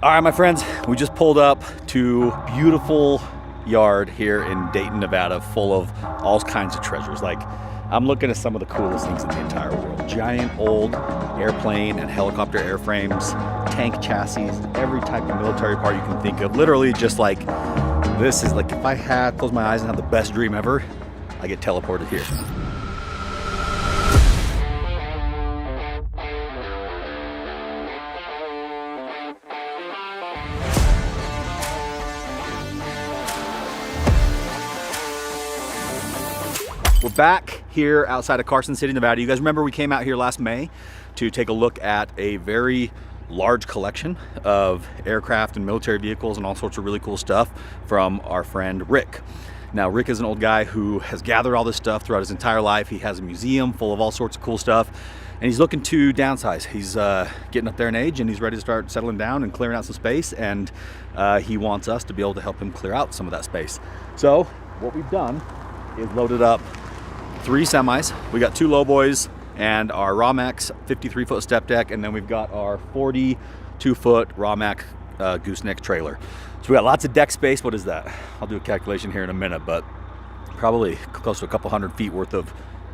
All right, my friends, we just pulled up to beautiful yard here in Dayton, Nevada, full of all kinds of treasures. Like, I'm looking at some of the coolest things in the entire world. Giant old airplane and helicopter airframes, tank chassis, every type of military part you can think of. Literally just like, this is like, if I had closed my eyes and had the best dream ever, I get teleported here. We're back here outside of Carson City, Nevada. You guys remember we came out here last May to take a look at a very large collection of aircraft and military vehicles and all sorts of really cool stuff from our friend Rick. Now, Rick is an old guy who has gathered all this stuff throughout his entire life. He has a museum full of all sorts of cool stuff, and he's looking to downsize. He's getting up there in age, and he's ready to start settling down and clearing out some space, and he wants us to be able to help him clear out some of that space. So what we've done is loaded up 3 semis. We got 2 lowboys and our Rawmax 53-foot step deck, and then we've got our 42-foot Rawmax gooseneck trailer. So we got lots of deck space. What is that? I'll do a calculation here in a minute, but probably close to a couple hundred feet worth of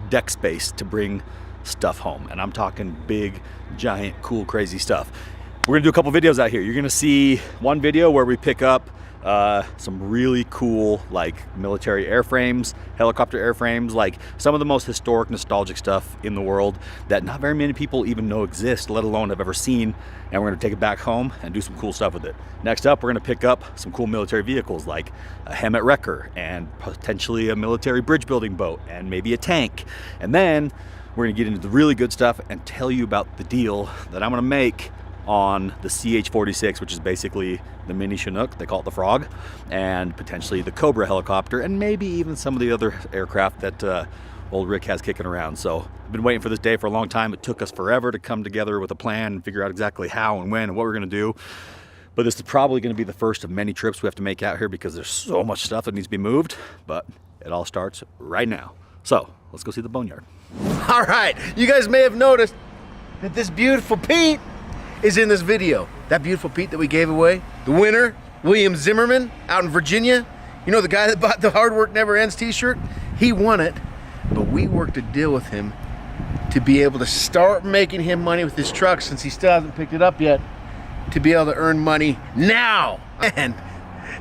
deck space to bring stuff home. And I'm talking big, giant, cool, crazy stuff. We're gonna do a couple videos out here. You're gonna see one video where we pick up some really cool like military airframes, helicopter airframes, like some of the most historic, nostalgic stuff in the world that not very many people even know exist, let alone have ever seen. And we're gonna take it back home and do some cool stuff with it. Next up, we're gonna pick up some cool military vehicles like a Hemet wrecker and potentially a military bridge building boat and maybe a tank. And then we're gonna get into the really good stuff and tell you about the deal that I'm gonna make on the CH-46, which is basically the mini Chinook, they call it the Frog, and potentially the Cobra helicopter, and maybe even some of the other aircraft that old Rick has kicking around. So I've been waiting for this day for a long time. It took us forever to come together with a plan and figure out exactly how and when and what we're gonna do. But this is probably gonna be the first of many trips we have to make out here because there's so much stuff that needs to be moved, but it all starts right now. So let's go see the boneyard. All right, you guys may have noticed that this beautiful Pete is in this video. That beautiful Pete that we gave away, the winner, William Zimmerman out in Virginia. You know, the guy that bought the Hard Work Never Ends t-shirt? He won it, but we worked a deal with him to be able to start making him money with his truck, since he still hasn't picked it up yet, to be able to earn money now. And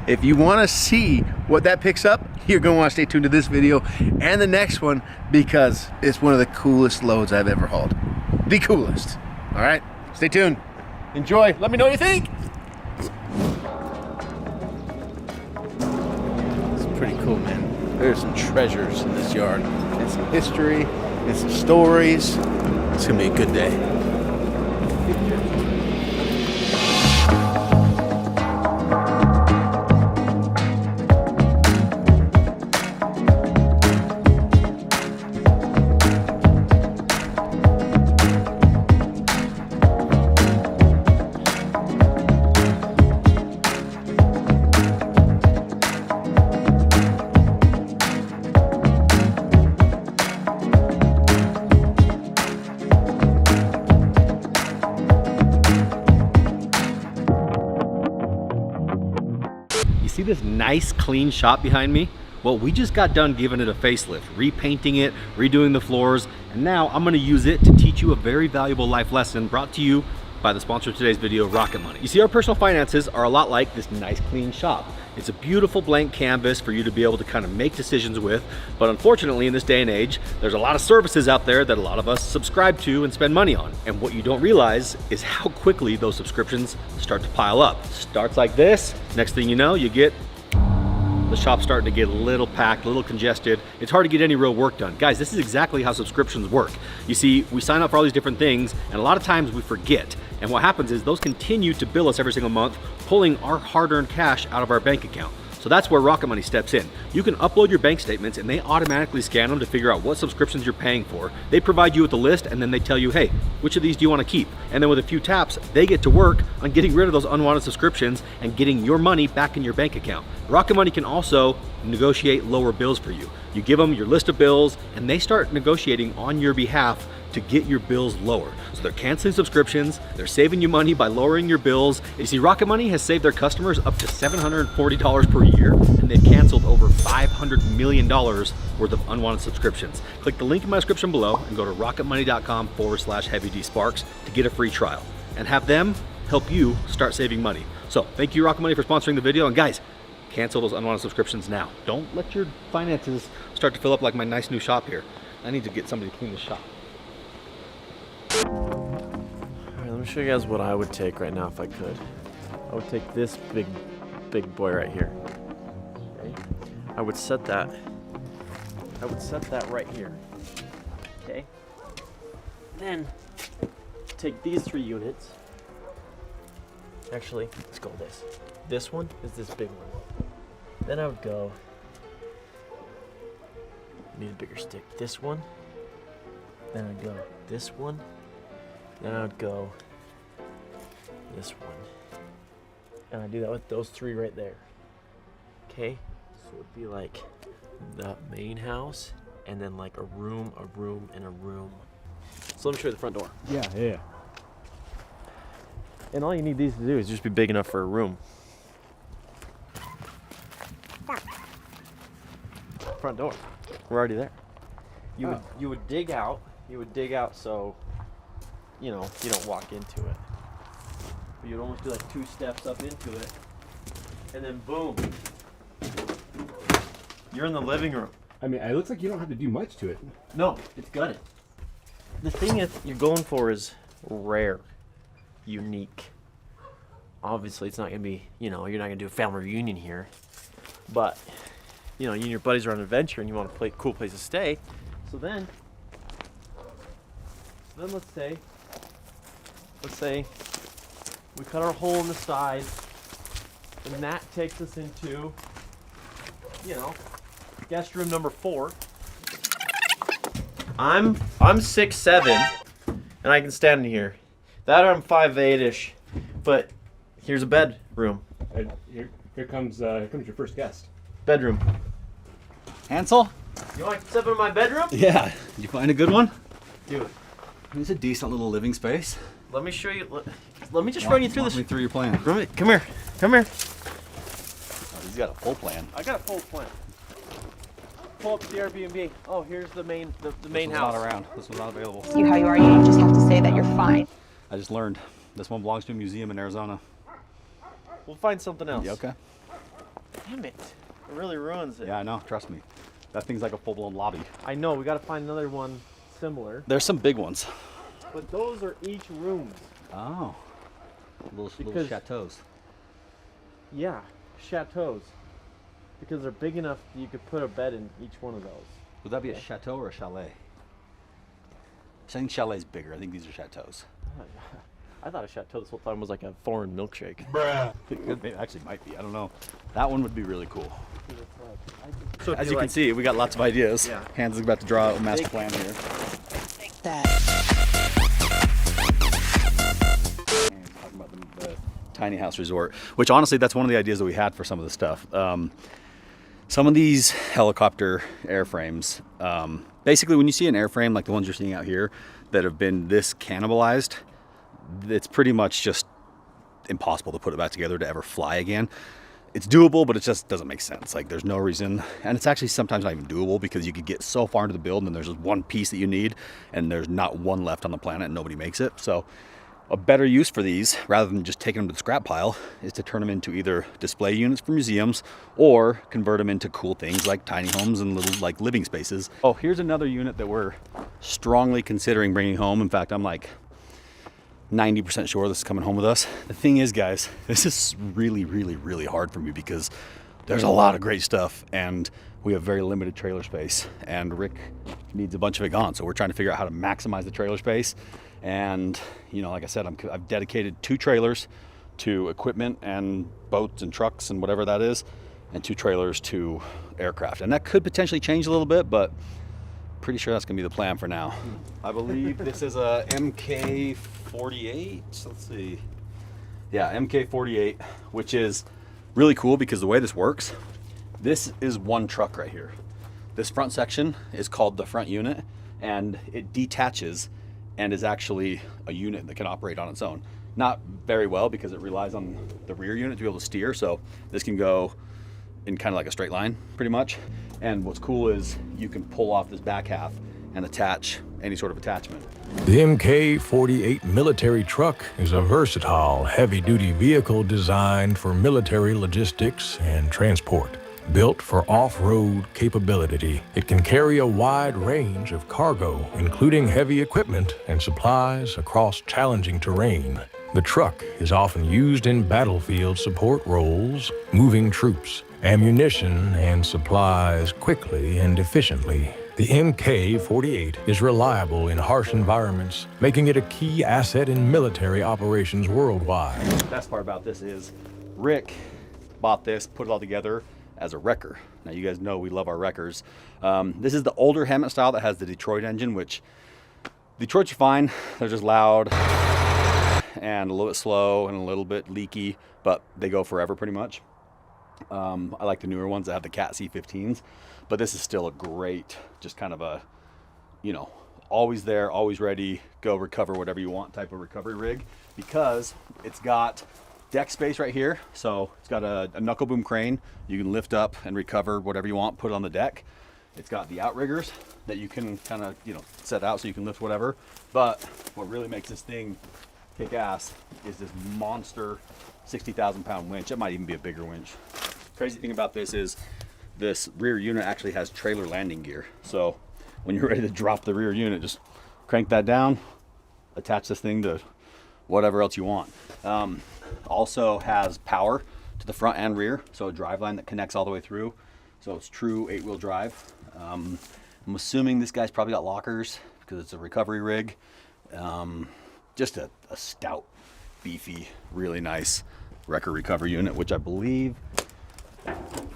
if you wanna see what that picks up, you're gonna wanna stay tuned to this video and the next one, because it's one of the coolest loads I've ever hauled. The coolest, all right? Stay tuned. Enjoy. Let me know what you think. It's pretty cool, man. There's some treasures in this yard, and some history, and some stories. It's gonna be a good day. See this nice clean shop behind me? Well, we just got done giving it a facelift, repainting it, redoing the floors, and now I'm gonna use it to teach you a very valuable life lesson brought to you by the sponsor of today's video, Rocket Money. You see, our personal finances are a lot like this nice clean shop. It's a beautiful blank canvas for you to be able to kind of make decisions with, but unfortunately in this day and age, there's a lot of services out there that a lot of us subscribe to and spend money on. And what you don't realize is how quickly those subscriptions start to pile up. Starts like this, next thing you know, you get the shop's starting to get a little packed, a little congested. It's hard to get any real work done. Guys, this is exactly how subscriptions work. You see, we sign up for all these different things, and a lot of times we forget. And what happens is those continue to bill us every single month, pulling our hard-earned cash out of our bank account. So that's where Rocket Money steps in. You can upload your bank statements and they automatically scan them to figure out what subscriptions you're paying for. They provide you with a list and then they tell you, hey, which of these do you want to keep? And then with a few taps, they get to work on getting rid of those unwanted subscriptions and getting your money back in your bank account. Rocket Money can also negotiate lower bills for you. You give them your list of bills and they start negotiating on your behalf to to get your bills lower. So they're canceling subscriptions, they're saving you money by lowering your bills. You see, Rocket Money has saved their customers up to $740 per year, and they've canceled over $500 million worth of unwanted subscriptions. Click the link in my description below and go to rocketmoney.com/HeavyDSparks to get a free trial and have them help you start saving money. So thank you, Rocket Money, for sponsoring the video. And guys, cancel those unwanted subscriptions now. Don't let your finances start to fill up like my nice new shop here. I need to get somebody to clean the shop. All right, let me show you guys what I would take right now if I could. I would take this big boy right here. Okay. I would set that right here. Okay. Then take these 3 units. Actually, let's go with this. This one is this big one. Then I would go, need a bigger stick. This one. Then I'd go this one. Then I would go this one. And I do that with those 3 right there. Okay? So it would be like the main house, and then like a room, and a room. So let me show you the front door. Yeah. And all you need these to do is just be big enough for a room. Front door. We're already there. You would dig out. You would dig out so you know you don't walk into it. But you'd almost do like 2 steps up into it, and then boom, you're in the living room. I mean, it looks like you don't have to do much to it. No, it's gutted. The thing is, you're going for is rare, unique. Obviously, it's not gonna be, you're not gonna do a family reunion here, but you and your buddies are on an adventure and you want a cool place to stay. So then let's say we cut our hole in the side, and that takes us into, guest room number 4. I'm 6'7", and I can stand in here. That I'm 5'8"-ish, but here's a bedroom. Here comes your first guest. Bedroom. Hansel? You want to step into my bedroom? Yeah. Did you find a good one? Do it. It's a decent little living space. Let me show you. Let me just run you through Walk this. me through your plan. Come here. Oh, he's got a full plan. I got a full plan. Pull up the Airbnb. Oh, here's the main This house. not around. This was not available. You how you are, you just have to say that you're fine. I just learned this one belongs to a museum in Arizona. We'll find something else. Yeah, okay. Damn it. It really ruins it. Yeah, I know. Trust me. That thing's like a full-blown lobby. I know. We got to find another one similar. There's some big ones. But those are each rooms. Oh. Little Because- chateaus. Yeah, chateaus. Because they're big enough that you could put a bed in each one of those. Would that be a chateau or a chalet? I think chalet's bigger. I think these are chateaus. I thought a chateau this whole time was like a foreign milkshake. It actually might be. I don't know. That one would be really cool. So As you can see, we got lots of ideas. Yeah. Hans is about to draw a master plan here. That. And talking about the tiny house resort, which honestly, that's one of the ideas that we had for some of the stuff. Some of these helicopter airframes, basically when you see an airframe like the ones you're seeing out here that have been this cannibalized, it's pretty much just impossible to put it back together to ever fly again. It's doable, but it just doesn't make sense. Like there's no reason, and it's actually sometimes not even doable because you could get so far into the build and there's just one piece that you need and there's not one left on the planet and nobody makes it. So a better use for these, rather than just taking them to the scrap pile, is to turn them into either display units for museums or convert them into cool things like tiny homes and little like living spaces. Oh, here's another unit that we're strongly considering bringing home. In fact, I'm like 90% sure this is coming home with us. The thing is, guys, this is really, really, really hard for me because there's a lot of great stuff and we have very limited trailer space and Rick needs a bunch of it gone. So we're trying to figure out how to maximize the trailer space. And, like I said, I've dedicated 2 trailers to equipment and boats and trucks and whatever that is, and 2 trailers to aircraft. And that could potentially change a little bit, but pretty sure that's gonna be the plan for now. I believe this is a MK48. Let's see. Yeah, MK48, which is really cool because the way this works, this is one truck right here. This front section is called the front unit and it detaches and is actually a unit that can operate on its own. Not very well because it relies on the rear unit to be able to steer. So this can go in kind of like a straight line pretty much. And what's cool is you can pull off this back half and attach any sort of attachment. The MK-48 military truck is a versatile, heavy-duty vehicle designed for military logistics and transport. Built for off-road capability, it can carry a wide range of cargo, including heavy equipment and supplies across challenging terrain. The truck is often used in battlefield support roles, moving troops, ammunition, and supplies quickly and efficiently. The MK-48 is reliable in harsh environments, making it a key asset in military operations worldwide. The best part about this is Rick bought this, put it all together as a wrecker. Now you guys know we love our wreckers. This is the older Hammett style that has the Detroit engine, which Detroits are fine. They're just loud and a little bit slow and a little bit leaky, but they go forever pretty much. I like the newer ones that have the Cat C15s, but this is still a great, just kind of a, you know, always there, always ready, go recover whatever you want type of recovery rig, because it's got deck space right here. So it's got a knuckle boom crane. You can lift up and recover whatever you want, put it on the deck. It's got the outriggers that you can kind of, you know, set out so you can lift whatever. But what really makes this thing kick ass is this monster 60,000 pound winch. It might even be a bigger winch. Crazy thing about this is this rear unit actually has trailer landing gear. So when you're ready to drop the rear unit, just crank that down, attach this thing to whatever else you want. Also has power to the front and rear, so a driveline that connects all the way through. So it's true 8-wheel drive. I'm assuming this guy's probably got lockers because it's a recovery rig. Just a stout, beefy, really nice wrecker recovery unit, which I believe,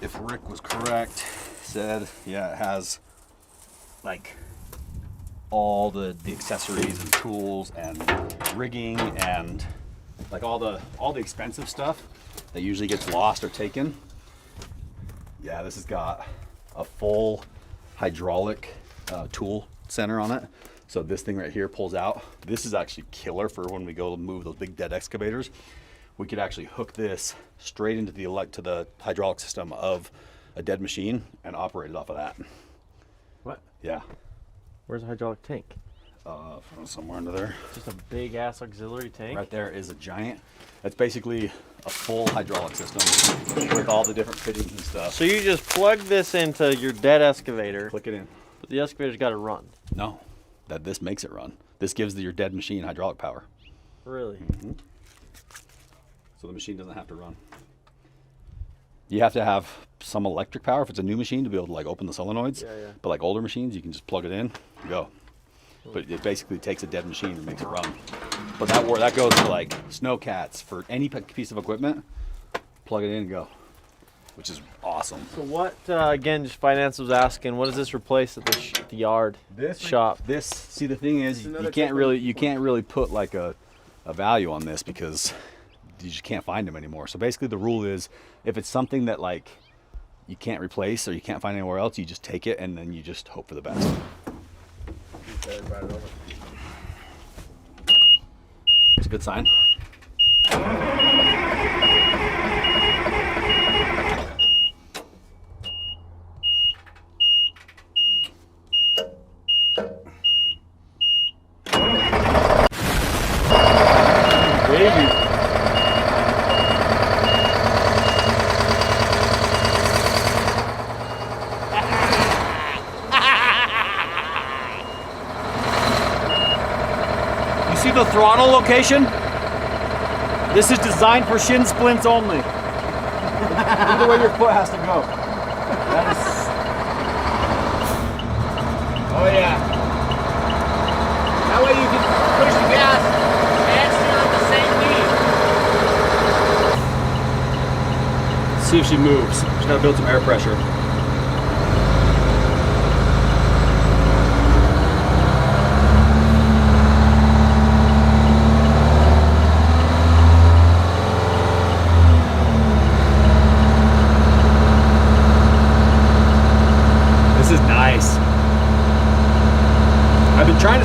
if Rick was correct, said, yeah, it has like all the accessories and tools and rigging and like all the expensive stuff that usually gets lost or taken. Yeah, this has got a full hydraulic tool center on it. So this thing right here pulls out. This is actually killer for when we go to move those big dead excavators. We could actually hook this straight into the hydraulic system of a dead machine and operate it off of that. What? Yeah. Where's the hydraulic tank? Somewhere under there. Just a big ass auxiliary tank? Right there is a giant. That's basically a full hydraulic system with all the different fittings and stuff. So you just plug this into your dead excavator, Click it in. but the excavator's got to run. No, this makes it run. This gives your dead machine hydraulic power. Really? Mm-hmm. So the machine doesn't have to run. You have to have some electric power if it's a new machine to be able to like open the solenoids. Yeah, yeah. But like older machines, you can just plug it in, and go. But it basically takes a dead machine and makes it run. But that goes for like snowcats, for any piece of equipment. Plug it in and go, which is awesome. So what, again, just finance was asking, what does this replace at the yard shop? See, the thing is, another you can't really put like a value on this because you just can't find them anymore. So basically the rule is, if it's something that like you can't replace or you can't find anywhere else, you just take it and then you just hope for the best. It's a good sign. See the throttle location? This is designed for shin splints only. Look at the way your foot has to go. That is... Oh yeah. That way you can push the gas and steer at the same speed. See if she moves. She's gotta build some air pressure.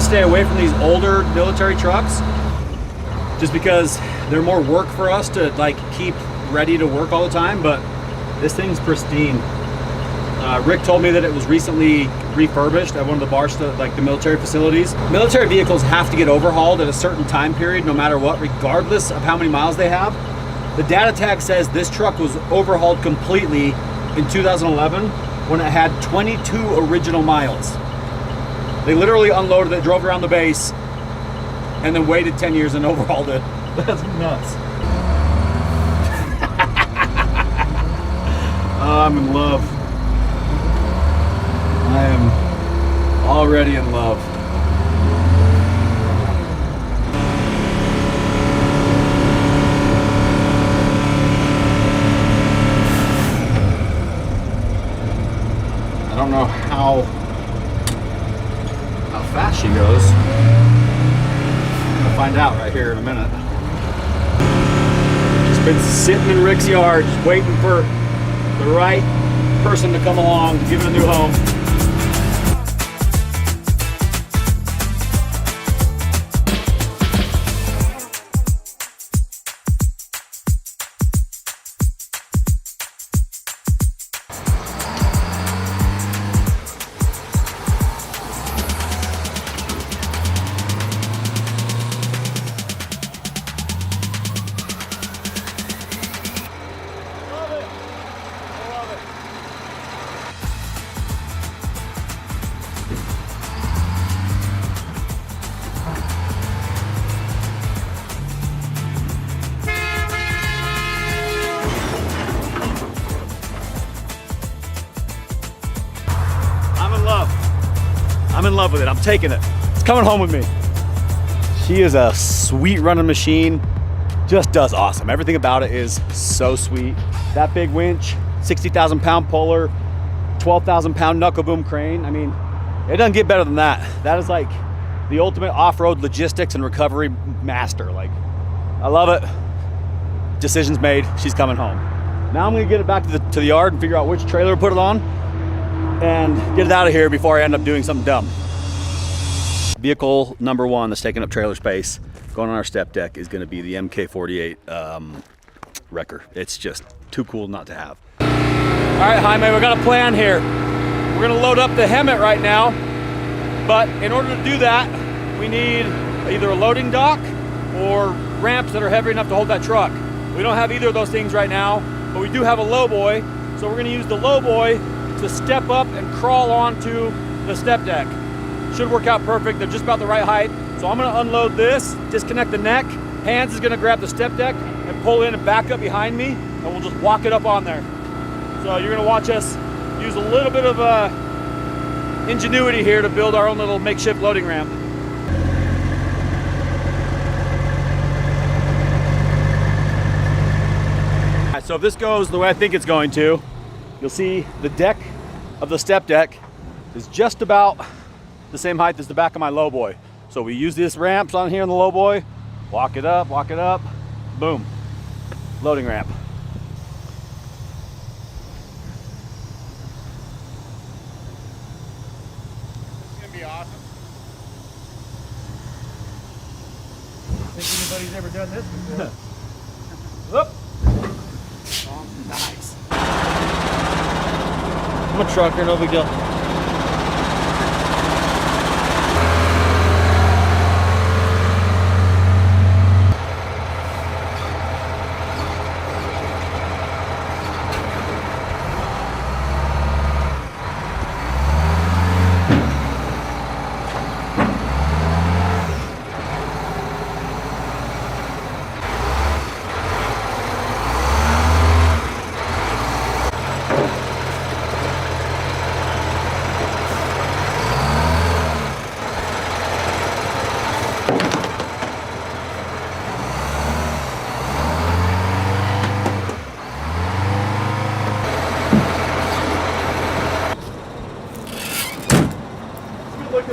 stay away from these older military trucks just because they're more work for us to like keep ready to work all the time, but this thing's pristine. Rick told me that it was recently refurbished at one of the like the military facilities. Military vehicles have to get overhauled at a certain time period, no matter what, regardless of how many miles they have. The data tag says this truck was overhauled completely in 2011 when it had 22 original miles. They literally unloaded it, drove around the base, and then waited 10 years and overhauled it. That's nuts. I'm in love. I am already in love. I don't know how fast she goes. I'm gonna find out right here in a minute. Just been sitting in Rick's yard, just waiting for the right person to come along to give it a new home. I'm in love with it. I'm taking it. It's coming home with me. She is a sweet running machine. Just does awesome. Everything about it is so sweet. That big winch, 60,000 pound puller, 12,000 pound knuckle boom crane. I mean, it doesn't get better than that. That is like the ultimate off-road logistics and recovery master. Like, I love it. Decision's made. She's coming home. Now I'm gonna get it back to the yard and figure out which trailer to put it on and get it out of here before I end up doing something dumb. Vehicle number one that's taking up trailer space, going on our step deck, is gonna be the MK48 wrecker. It's just too cool not to have. All right, Jaime, we got a plan here. We're gonna load up the Hemet right now, but in order to do that, we need either a loading dock or ramps that are heavy enough to hold that truck. We don't have either of those things right now, but we do have a lowboy, so we're gonna use the lowboy to step up and crawl onto the step deck. Should work out perfect. They're just about the right height. So I'm gonna unload this, disconnect the neck. Hans is gonna grab the step deck and pull in and back up behind me, and we'll just walk it up on there. So you're gonna watch us use a little bit of ingenuity here to build our own little makeshift loading ramp. All right, so if this goes the way I think it's going to, you'll see the deck of the step deck is just about the same height as the back of my lowboy. So we use these ramps on here in the lowboy, walk it up, boom, loading ramp. It's gonna be awesome. I think anybody's ever done this before. Whoop. Nice. I'm a trucker, no big deal.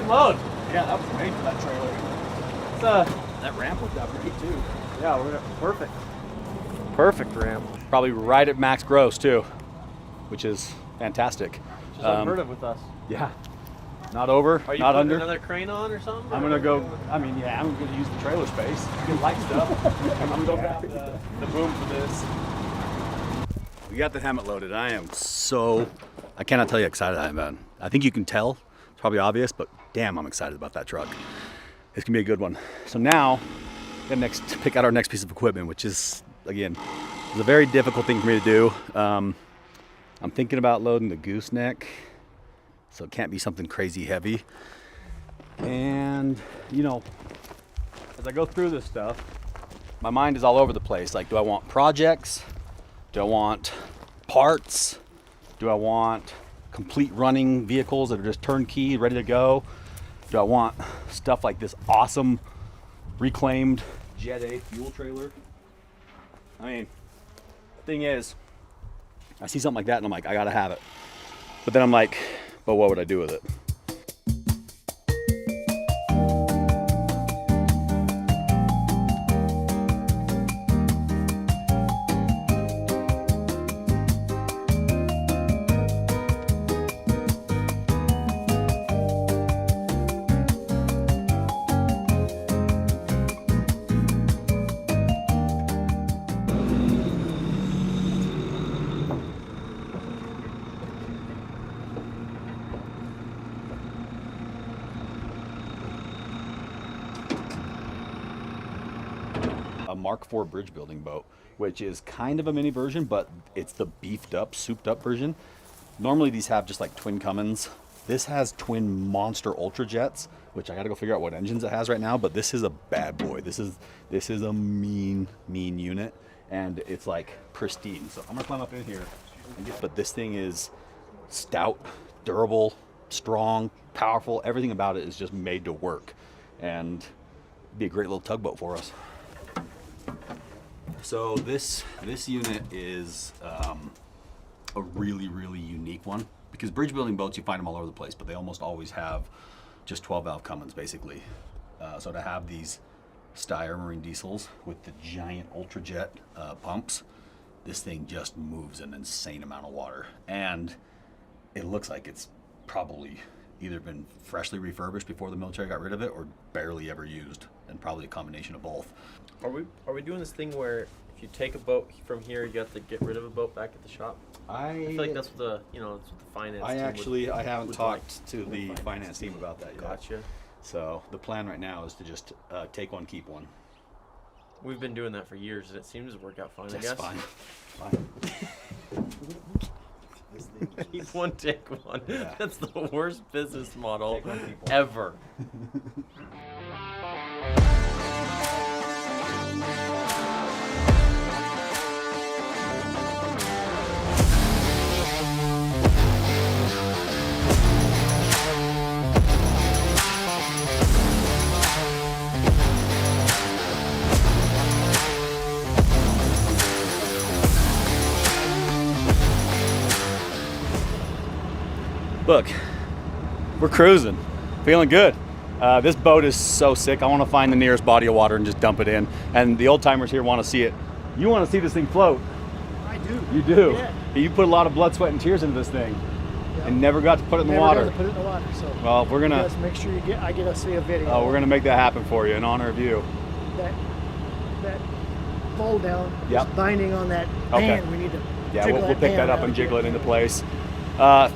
Load. Yeah, that was great for that trailer. That ramp worked out great too. Yeah, we're perfect. Perfect ramp. Probably right at max gross too, which is fantastic. Just unheard of with us. Yeah. Not over, Are you not putting under. another crane on or something? I'm gonna go, I mean, yeah, I'm gonna use the trailer space, get light stuff. I'm gonna go grab the boom for this. We got the helmet loaded. I am so, I cannot tell you how excited I am, man. I think you can tell, it's probably obvious, but damn, I'm excited about that truck. It's gonna be a good one. So now, we gotta pick out our next piece of equipment, which is, again, is a very difficult thing for me to do. I'm thinking about loading the gooseneck, so it can't be something crazy heavy. And, you know, as I go through this stuff, my mind is all over the place. Like, do I want projects? Do I want parts? Do I want complete running vehicles that are just turnkey, ready to go? Do I want stuff like this awesome reclaimed Jet A fuel trailer? I mean, thing is, I see something like that and I'm like, I gotta have it. But then I'm like, but what would I do with it? A Mark IV bridge building boat, which is kind of a mini version, but it's the beefed up, souped up version. Normally these have just like twin Cummins. This has twin monster ultra jets, which I gotta go figure out what engines it has right now, but this is a bad boy. This is a mean unit, and it's like pristine. So I'm gonna climb up in here, but this thing is stout, durable, strong, powerful. Everything about it is just made to work, and it'd be a great little tugboat for us. So this unit is a really unique one, because bridge building boats, you find them all over the place, but they almost always have just 12 valve Cummins basically. So to have these Steyr marine diesels with the giant Ultrajet pumps, this thing just moves an insane amount of water, and it looks like it's probably either been freshly refurbished before the military got rid of it, or barely ever used, and probably a combination of both. Are we doing this thing where if you take a boat from here, you have to get rid of a boat back at the shop? I feel like that's what the that's what the finance team I haven't would talked like. to the finance team about that yet. Gotcha. So the plan right now is to just take one, keep one. We've been doing that for years, and it seems to work out fine. That's I guess. fine. Keep one, take one. Yeah. That's the worst business model Take one, keep one. ever. Look, we're cruising, feeling good. This boat is so sick. I want to find the nearest body of water and just dump it in. And the old timers here want to see it. You want to see this thing float. I do. You do. Yeah. You put a lot of blood, sweat, and tears into this thing, and never got to put it in the Never water. got to put it in the water. So Well, we're gonna. just make sure I get to see a video. Oh, we're gonna make that happen for you in honor of you. that fold down. Yep. Just binding on that Okay. band. We need to. Yeah, jiggle we'll pick band that up out and here. jiggle it into place.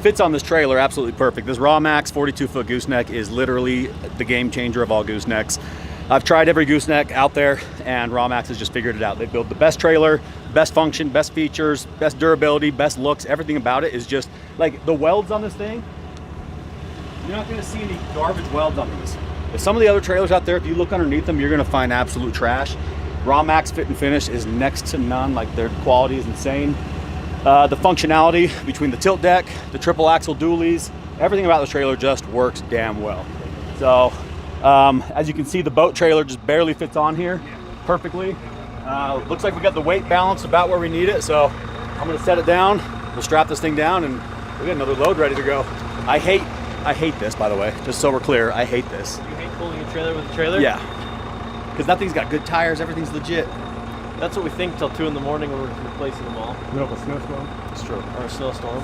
Fits on this trailer absolutely perfect. This Raw Max 42-foot gooseneck is literally the game changer of all goosenecks. I've tried every gooseneck out there, and Raw Max has just figured it out. They build the best trailer, best function, best features, best durability, best looks. Everything about it is just like the welds on this thing. You're not going to see any garbage welds on these. If some of the other trailers out there, if you look underneath them, you're going to find absolute trash. Raw Max fit and finish is next to none. Like, their quality is insane. The functionality between the tilt deck, the triple axle dualies, everything about the trailer just works damn well. So as you can see, the boat trailer just barely fits on here perfectly. Looks like we got the weight balanced about where we need it. So I'm gonna set it down, we'll strap this thing down, and we got another load ready to go. I hate this, by the way, just so we're clear. I hate this. You hate pulling a trailer with a trailer? Yeah, because that thing's got good tires, everything's legit. That's what we think till 2 in the morning when we're replacing them all. Middle of a snowstorm. It's true. Or a snowstorm.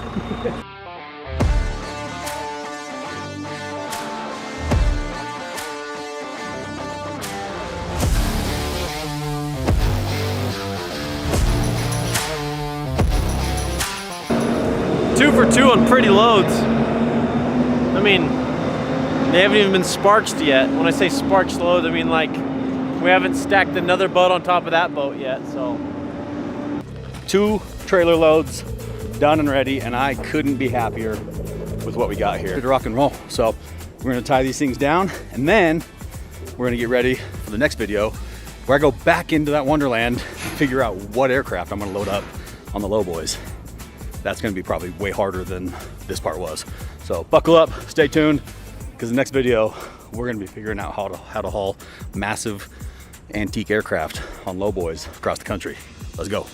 2 for 2 on pretty loads. I mean, they haven't even been sparked yet. When I say sparked loads, I mean like we haven't stacked another boat on top of that boat yet, so. 2 trailer loads done and ready, and I couldn't be happier with what we got here. To rock and roll. So we're gonna tie these things down, and then we're gonna get ready for the next video where I go back into that wonderland and figure out what aircraft I'm gonna load up on the low boys. That's gonna be probably way harder than this part was. So buckle up, stay tuned, because the next video, we're gonna be figuring out how to haul massive antique aircraft on low boys across the country. Let's go.